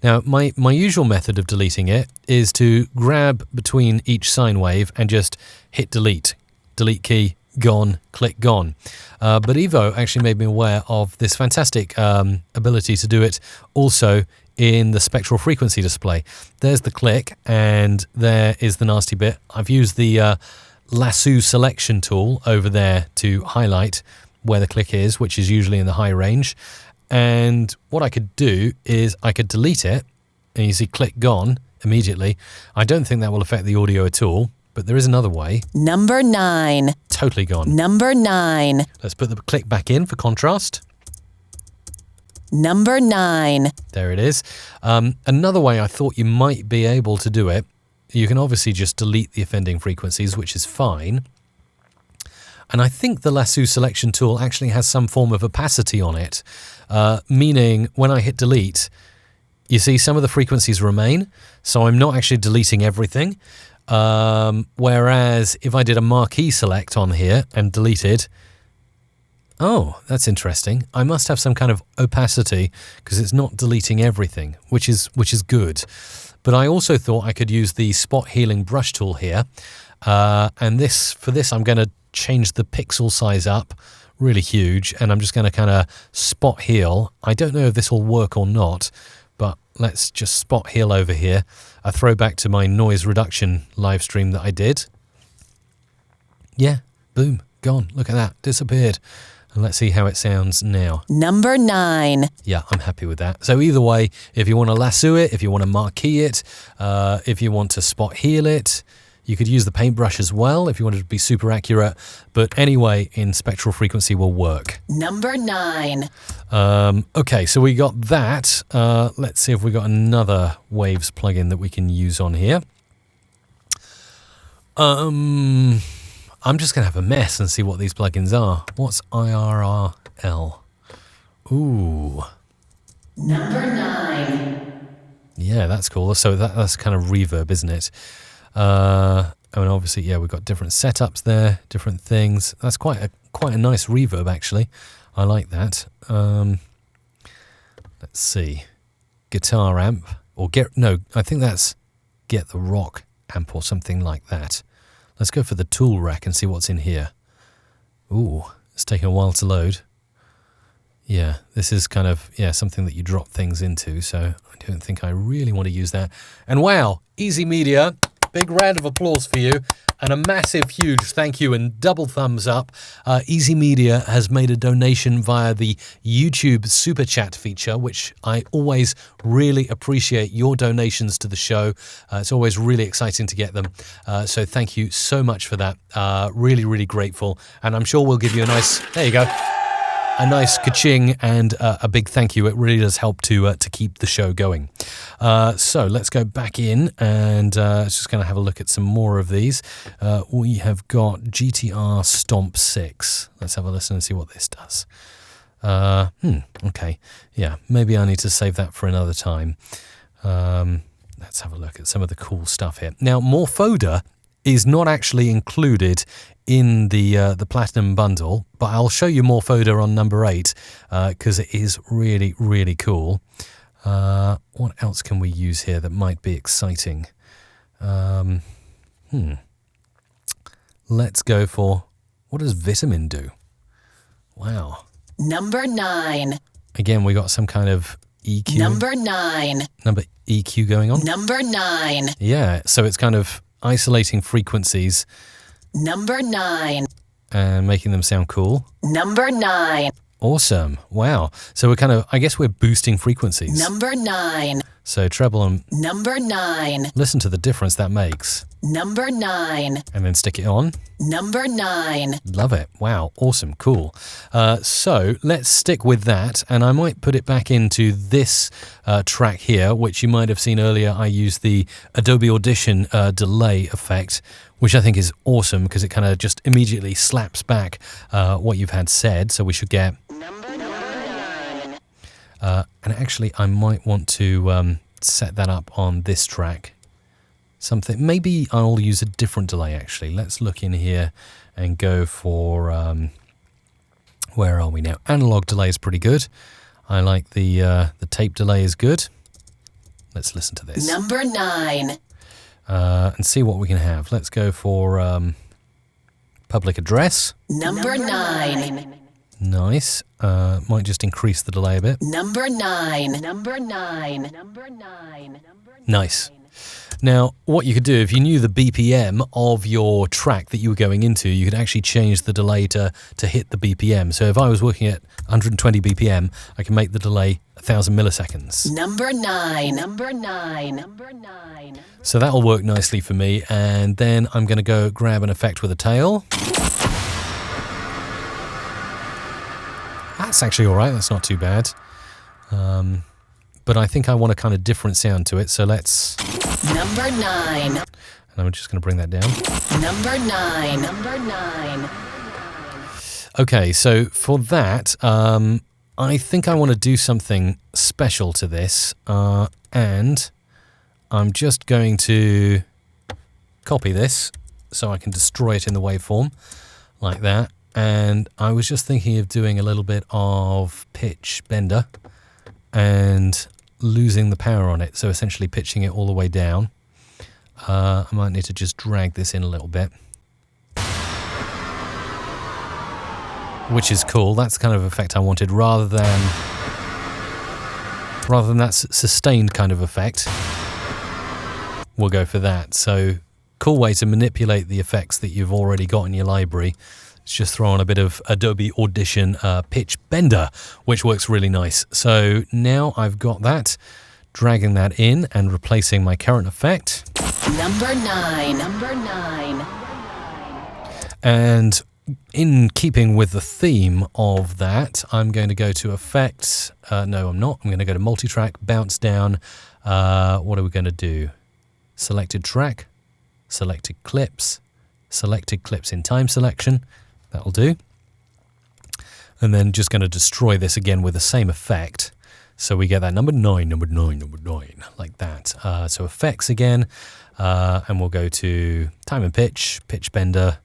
Now, my usual method of deleting it is to grab between each sine wave and just hit delete. Delete key, gone, click gone. But Evo actually made me aware of this fantastic ability to do it also in the spectral frequency display. There's the click, and there is the nasty bit. I've used the lasso selection tool over there to highlight where the click is, which is usually in the high range. And what I could do is I could delete it, and you see click gone immediately. I don't think that will affect the audio at all, but there is another way. Number 9. Totally gone. Number 9. Let's put the click back in for contrast. Number 9. There it is. Another way I thought you might be able to do it, you can obviously just delete the offending frequencies, which is fine. And I think the lasso selection tool actually has some form of opacity on it, meaning when I hit delete, you see some of the frequencies remain, so I'm not actually deleting everything. Whereas if I did a marquee select on here and deleted, oh, that's interesting. I must have some kind of opacity because it's not deleting everything, which is good. But I also thought I could use the spot healing brush tool here. And for this, I'm going to change the pixel size up really huge, and I'm just going to kind of spot heal. I don't know if this will work or not, but let's just spot heal over here. A throwback to my noise reduction live stream that I did. Yeah, boom, gone. Look at that, disappeared. And let's see how it sounds now. Number 9. Yeah, I'm happy with that. So either way, if you want to lasso it, if you want to marquee it, if you want to spot heal it, you could use the paintbrush as well if you wanted to be super accurate. But anyway, in spectral frequency will work. Number 9. Okay, so we got that. Let's see if we got another Waves plugin that we can use on here. I'm just going to have a mess and see what these plugins are. What's IRRL? Ooh. Number 9. Yeah, that's cool. So that's kind of reverb, isn't it? And obviously, yeah, we've got different setups there, different things. That's quite a nice reverb, actually. I like that. Let's see. Guitar amp. I think that's Get the Rock amp or something like that. Let's go for the tool rack and see what's in here. Ooh, it's taking a while to load. Yeah, this is kind of, something that you drop things into, so I don't think I really want to use that. And wow, Easy Media, big round of applause for you, and a massive, huge thank you and double thumbs up. Easy Media has made a donation via the YouTube Super Chat feature, which I always really appreciate your donations to the show. It's always really exciting to get them. So thank you so much for that. Really, really grateful. And I'm sure we'll give you a nice, there you go. a nice ka-ching and a big thank you. It really does help to keep the show going. So let's go back in and just going to have a look at some more of these. We have got GTR Stomp 6. Let's have a listen and see what this does. Okay. Yeah, maybe I need to save that for another time. Let's have a look at some of the cool stuff here. Now, Morphoda is not actually included in the Platinum bundle, but I'll show you Morphoda on number 8 because it is really, really cool. What else can we use here that might be exciting? Let's go for, what does Vitamin do? Wow. Number 9. Again, we got some kind of EQ. Number 9. Number EQ going on. Number 9. Yeah, so it's kind of isolating frequencies. Number 9. And making them sound cool. Number 9. Awesome. Wow. So we're kind of, I guess we're boosting frequencies. Number 9. So treble and Number 9. listen to the difference that makes. Number 9. And then stick it on. Number 9. Love it. Wow. Awesome. Cool. So let's stick with that. And I might put it back into this track here, which you might have seen earlier. I used the Adobe Audition delay effect, which I think is awesome because it kind of just immediately slaps back what you've had said. So we should get... Number 9. And actually, I might want to set that up on this track. Something. Maybe I'll use a different delay, actually. Let's look in here and go for... where are we now? Analog delay is pretty good. I like the tape delay is good. Let's listen to this. Number 9. And see what we can have. Let's go for public address. Number 9. Nice. Might just increase the delay a bit. Number 9. Number 9. Number 9. Nice. Now, what you could do, if you knew the BPM of your track that you were going into, you could actually change the delay to hit the BPM. So if I was working at 120 BPM, I can make the delay 1,000 milliseconds. Number 9. Number 9. Number 9. So that'll work nicely for me. And then I'm going to go grab an effect with a tail. That's actually all right. That's not too bad. But I think I want a kind of different sound to it. So let's... Number 9. And I'm just going to bring that down. Number 9. Number 9. Okay, so for that, I think I want to do something special to this. And I'm just going to copy this so I can destroy it in the waveform like that. And I was just thinking of doing a little bit of pitch bender and losing the power on it, so essentially pitching it all the way down. I might need to just drag this in a little bit, which is cool. That's the kind of effect I wanted, rather than that sustained kind of effect. We'll go for that. So cool way to manipulate the effects that you've already got in your library. Let's just throw on a bit of Adobe Audition pitch bender, which works really nice. So now I've got that, dragging that in and replacing my current effect. Number 9. Number 9. And in keeping with the theme of that, I'm going to go to Effects. No, I'm not. I'm going to go to Multitrack, Bounce Down. What are we going to do? Selected Track, Selected Clips in Time Selection. That'll do. And then just going to destroy this again with the same effect. So we get that number 9, number 9, number 9, like that. So effects again. And we'll go to time and pitch bender,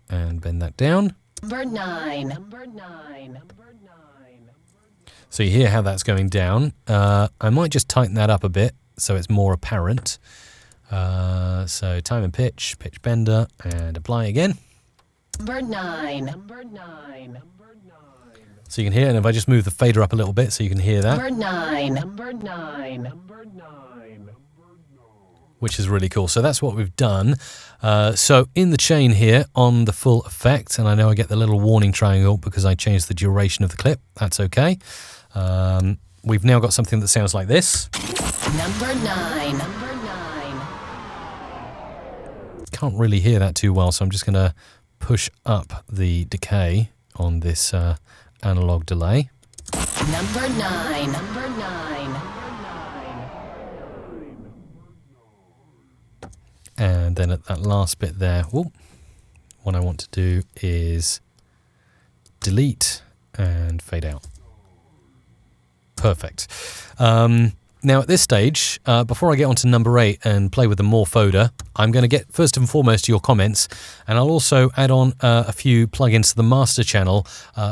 and bend that down. Number 9. Number 9. Number 9. So you hear how that's going down. I might just tighten that up a bit so it's more apparent. So time and pitch bender, and apply again. Number 9. Number 9. Number 9. So you can hear, and if I just move the fader up a little bit so you can hear that. Number 9. Number 9. Number 9. Which is really cool. So that's what we've done. So in the chain here on the full effect, and I know I get the little warning triangle because I changed the duration of the clip. That's okay. We've now got something that sounds like this. Number 9. Number 9. Can't really hear that too well, so I'm just going to push up the decay on this analog delay. Number 9. And then at that last bit there, what I want to do is delete and fade out. Perfect. Now at this stage, before I get on to number 8 and play with the More folder, I'm going to get first and foremost your comments, and I'll also add on a few plugins to the master channel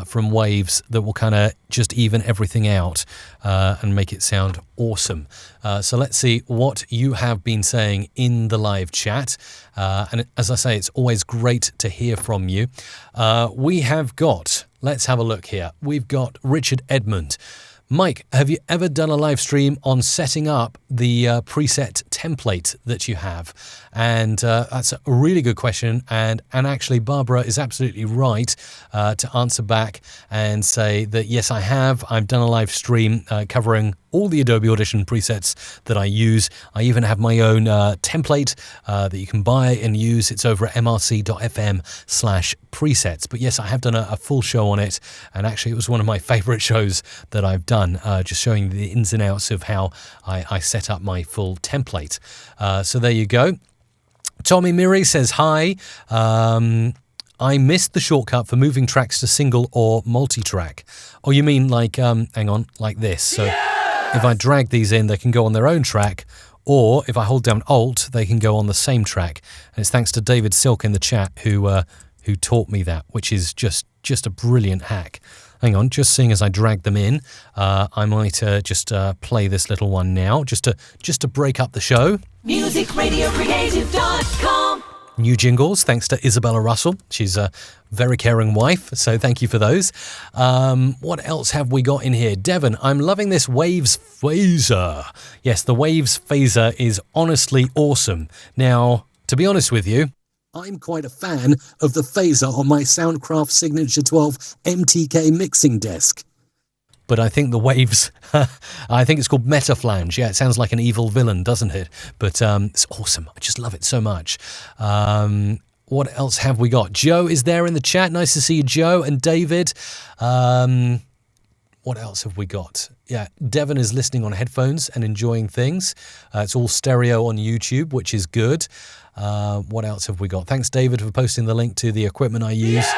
from Waves that will kind of just even everything out and make it sound awesome. So let's see what you have been saying in the live chat. And as I say, it's always great to hear from you. We have got, let's have a look here. We've got Richard Edmond. Mike, have you ever done a live stream on setting up the preset template that you have? And that's a really good question. And actually, Barbara is absolutely right to answer back and say that, yes, I have. I've done a live stream covering all the Adobe Audition presets that I use. I even have my own template that you can buy and use. It's over at mrc.fm/presets. But yes, I have done a full show on it. And actually, it was one of my favorite shows that I've done, just showing the ins and outs of how I set up my full template. So there you go. Tommy Miri says, hi. I missed the shortcut for moving tracks to single or multi-track. Oh, you mean like, hang on, like this. So if I drag these in, they can go on their own track, or if I hold down Alt, they can go on the same track. And it's thanks to David Silk in the chat who taught me that, which is just a brilliant hack. Hang on, just seeing as I drag them in, I might just play this little one now, just to break up the show. musicradiocreative.com. New jingles, thanks to Isabella Russell. She's a very caring wife, so thank you for those. What else have we got in here? Devon, I'm loving this Waves phaser. Yes, the Waves phaser is honestly awesome. Now, to be honest with you, I'm quite a fan of the phaser on my Soundcraft Signature 12 MTK mixing desk. But I think the Waves, I think it's called Metaflange. Yeah, it sounds like an evil villain, doesn't it? But it's awesome. I just love it so much. What else have we got? Joe is there in the chat. Nice to see you, Joe and David. What else have we got? Yeah, Devon is listening on headphones and enjoying things. It's all stereo on YouTube, which is good. What else have we got? Thanks, David, for posting the link to the equipment I use. Yes!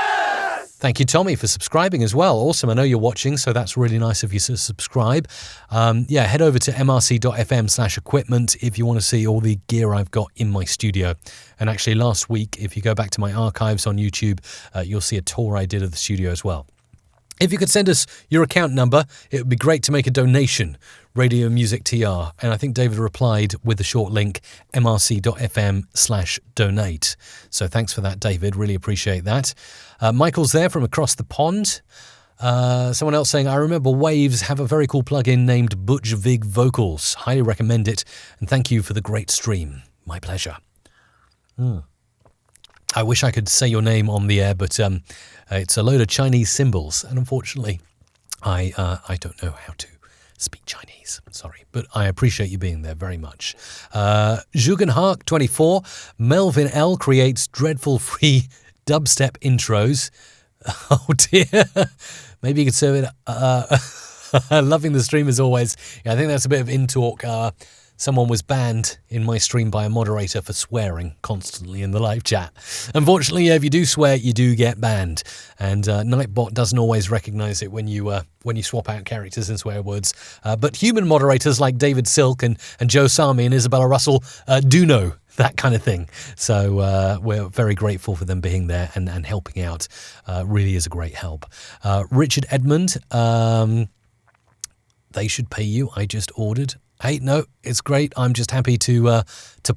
Thank you, Tommy, for subscribing as well. Awesome. I know you're watching, so that's really nice of you to subscribe. Yeah, head over to mrc.fm/equipment if you want to see all the gear I've got in my studio. And actually, last week, if you go back to my archives on YouTube, you'll see a tour I did of the studio as well. If you could send us your account number, it would be great to make a donation, Radio Music TR. And I think David replied with the short link, mrc.fm/donate. So thanks for that, David. Really appreciate that. Michael's there from across the pond. Someone else saying, I remember Waves have a very cool plugin named Butch Vig Vocals. Highly recommend it. And thank you for the great stream. My pleasure. I wish I could say your name on the air, but it's a load of Chinese symbols, and unfortunately, I don't know how to speak Chinese. Sorry, but I appreciate you being there very much. Jugenhark 24, Melvin L creates dreadful free dubstep intros. Oh dear, maybe you could serve it. Loving the stream as always. Yeah, I think that's a bit of in talk. Someone was banned in my stream by a moderator for swearing constantly in the live chat. Unfortunately, if you do swear, you do get banned. And Nightbot doesn't always recognize it when you swap out characters and swear words. But human moderators like David Silk and Joe Sami and Isabella Russell do know that kind of thing. So we're very grateful for them being there and helping out. Really is a great help. Richard Edmond, they should pay you. I just ordered. Hey, no, it's great. I'm just happy to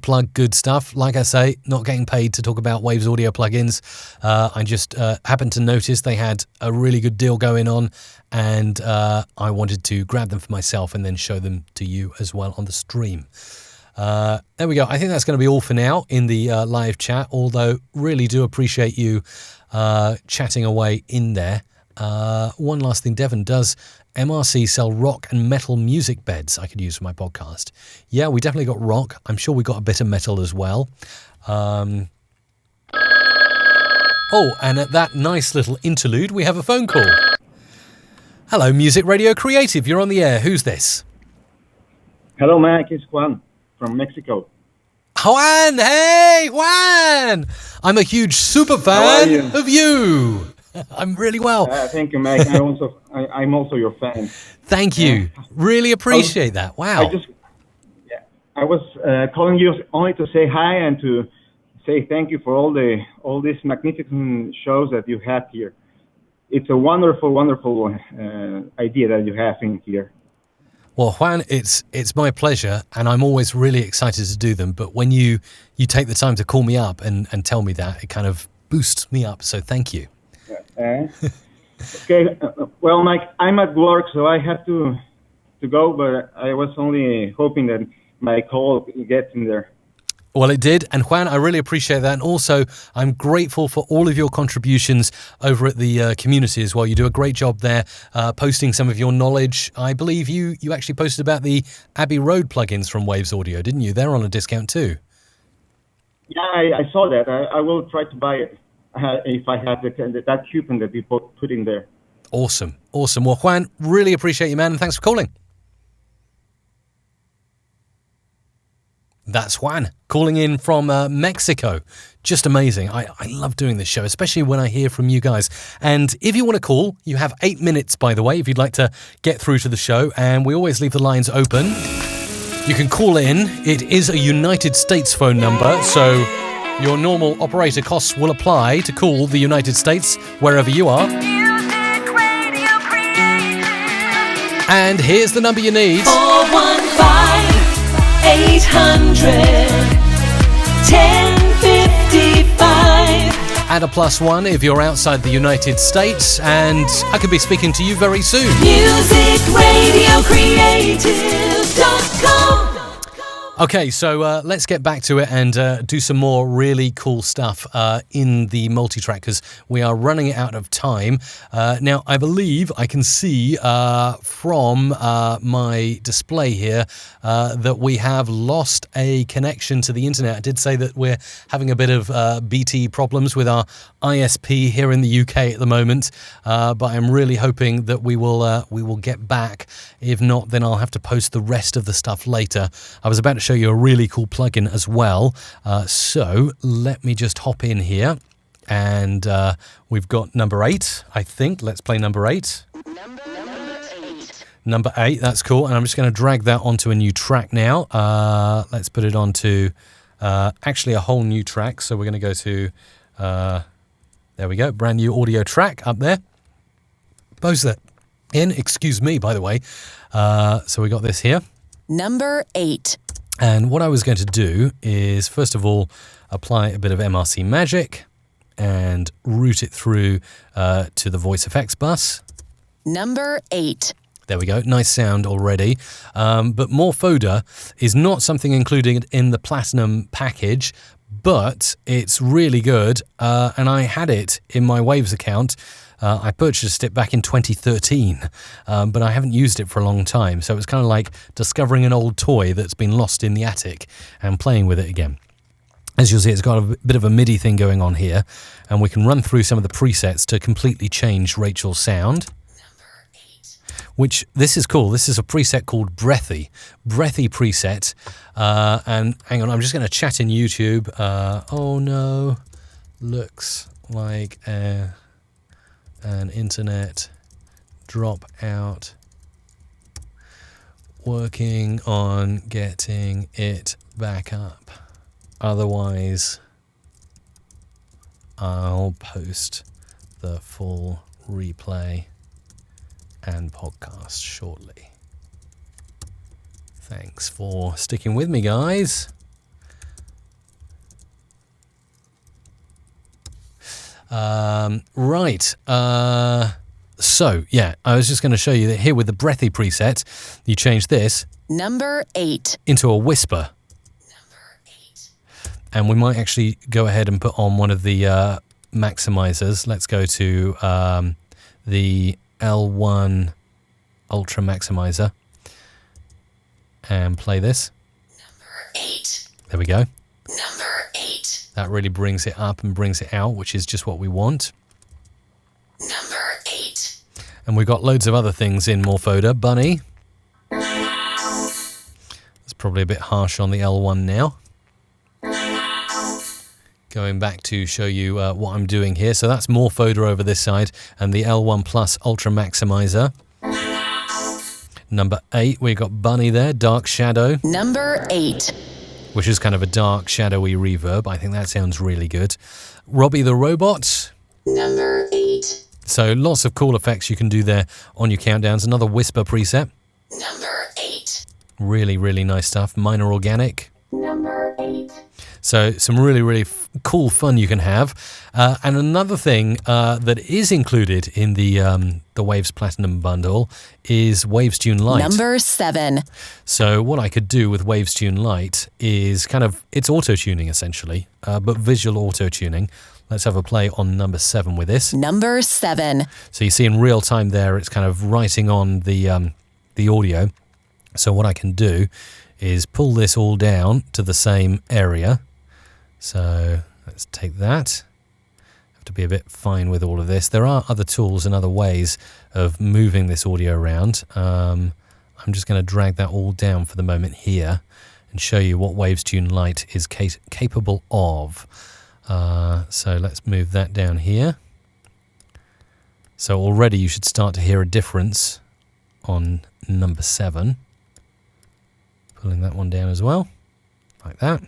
plug good stuff. Like I say, not getting paid to talk about Waves audio plugins. I just happened to notice they had a really good deal going on, and I wanted to grab them for myself and then show them to you as well on the stream. There we go. I think that's going to be all for now in the live chat, although really do appreciate you chatting away in there. One last thing, Devon, does MRC sell rock and metal music beds I could use for my podcast? Yeah, we definitely got rock. I'm sure we got a bit of metal as well. Oh, and at that nice little interlude, we have a phone call. Hello, Music Radio Creative. You're on the air. Who's this? Hello, Mac. It's Juan from Mexico. Juan! Hey, Juan! I'm a huge super fan of you. I'm really well. Thank you, Mac. I'm also your fan. Thank you. Really appreciate that. Wow. I was calling you only to say hi and to say thank you for all these magnificent shows that you have here. It's a wonderful, wonderful idea that you have in here. Well, Juan, it's my pleasure, and I'm always really excited to do them. But when you take the time to call me up and tell me that, it kind of boosts me up. So thank you. Okay. Well, Mike, I'm at work, so I have to go. But I was only hoping that my call gets in there. Well, it did. And Juan, I really appreciate that. And also, I'm grateful for all of your contributions over at the community as well. You do a great job there posting some of your knowledge. I believe you actually posted about the Abbey Road plugins from Waves Audio, didn't you? They're on a discount too. Yeah, I saw that. I will try to buy it if I have that coupon that you put in there. Awesome. Well, Juan, really appreciate you, man. And thanks for calling. That's Juan calling in from Mexico. Just amazing. I love doing this show, especially when I hear from you guys. And if you want to call, you have 8 minutes, by the way, if you'd like to get through to the show. And we always leave the lines open. You can call in. It is a United States phone number, so your normal operator costs will apply to call the United States wherever you are. And here's the number you need. 415-800-1055. Add a +1 if you're outside the United States, and I could be speaking to you very soon. MusicRadioCreative.com. Okay, so let's get back to it and do some more really cool stuff in the multi-track, because we are running out of time. Now, I believe I can see from my display here that we have lost a connection to the internet. I did say that we're having a bit of BT problems with our ISP here in the UK at the moment, but I'm really hoping that we will get back. If not, then I'll have to post the rest of the stuff later. I was about to show you a really cool plugin as well. So let me just hop in here, and we've got number 8, I think. Let's play number 8. Number 8, that's cool. And I'm just going to drag that onto a new track now. Let's put it onto actually a whole new track. So we're going to go to, there we go, brand new audio track up there. Post that in. Excuse me, by the way. So we got this here. Number 8. And what I was going to do is, first of all, apply a bit of MRC Magic and route it through to the voice effects bus. Number 8. There we go. Nice sound already. But Morphoda is not something included in the Platinum package, but it's really good. And I had it in my Waves account. I purchased it back in 2013, but I haven't used it for a long time. So it's kind of like discovering an old toy that's been lost in the attic and playing with it again. As you'll see, it's got a bit of a MIDI thing going on here, and we can run through some of the presets to completely change Rachel's sound. Which, this is cool. This is a preset called Breathy preset. And hang on, I'm just going to chat in YouTube. Oh no, looks like an internet dropout. Working on getting it back up. Otherwise, I'll post the full replay and podcast shortly. Thanks for sticking with me, guys. Right. So, yeah, I was just going to show you that here with the Breathy preset, you change this Number 8. into a whisper. Number 8. And we might actually go ahead and put on one of the maximizers. Let's go to the L1 Ultra Maximizer and play this. Number 8. There we go. Number 8. That really brings it up and brings it out, which is just what we want. Number 8. And we've got loads of other things in Morphoda. Bunny. It's probably a bit harsh on the L1 now. Going back to show you what I'm doing here. So that's Morphoda over this side and the L1 Plus Ultra Maximizer. Number 8, we got Bunny there, Dark Shadow. Number 8. Which is kind of a dark, shadowy reverb. I think that sounds really good. Robbie the Robot. Number 8. So lots of cool effects you can do there on your countdowns. Another Whisper preset. Number 8. Really, really nice stuff. Minor Organic. Number 8. So some really, really cool fun you can have. And another thing that is included in the Waves Platinum bundle is Waves Tune Lite. Number 7. So what I could do with Waves Tune Lite is it's auto-tuning essentially, but visual auto-tuning. Let's have a play on number 7 with this. Number 7. So you see in real time there, it's kind of writing on the audio. So what I can do is pull this all down to the same area. So let's take that. Have to be a bit fine with all of this. There are other tools and other ways of moving this audio around. I'm just going to drag that all down for the moment here and show you what Waves Tune Lite is capable of. So let's move that down here. So already you should start to hear a difference on number 7. Pulling that one down as well, like that.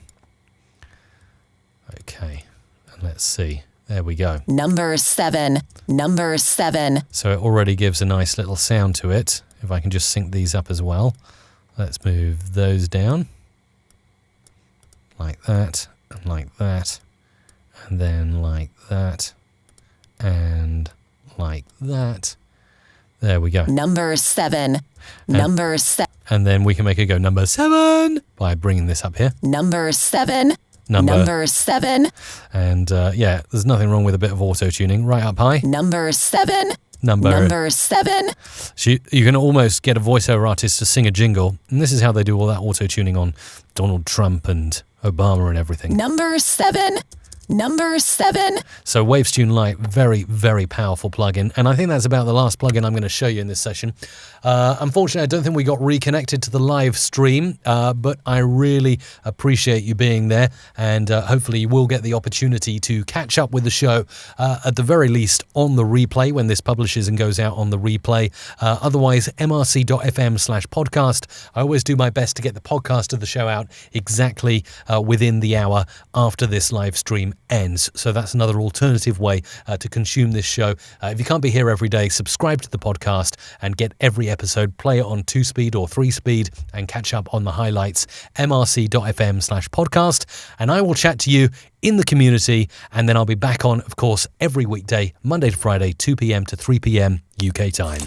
Okay, and let's see. There we go. Number 7. Number 7. So it already gives a nice little sound to it. If I can just sync these up as well. Let's move those down. Like that, and like that, and then like that, and like that. There we go. Number 7. Number 7. And then we can make it go number 7 by bringing this up here. Number 7. Number 7. And yeah, there's nothing wrong with a bit of auto-tuning. Right up high. Number 7. Number 7. So you can almost get a voiceover artist to sing a jingle. And this is how they do all that auto-tuning on Donald Trump and Obama and everything. Number 7. Number 7. So Waves Tune Lite, very, very powerful plugin. And I think that's about the last plugin I'm going to show you in this session. Unfortunately, I don't think we got reconnected to the live stream, but I really appreciate you being there. And hopefully you will get the opportunity to catch up with the show, at the very least on the replay when this publishes and goes out on the replay. Otherwise, mrc.fm/podcast. I always do my best to get the podcast of the show out exactly within the hour after this live stream ends. So that's another alternative way to consume this show. If you can't be here every day, subscribe to the podcast and get every episode, play it on 2-speed or 3-speed and catch up on the highlights. mrc.fm/podcast. And I will chat to you in the community, and then I'll be back on, of course, every weekday, Monday to Friday, 2 p.m. to 3 p.m. UK time.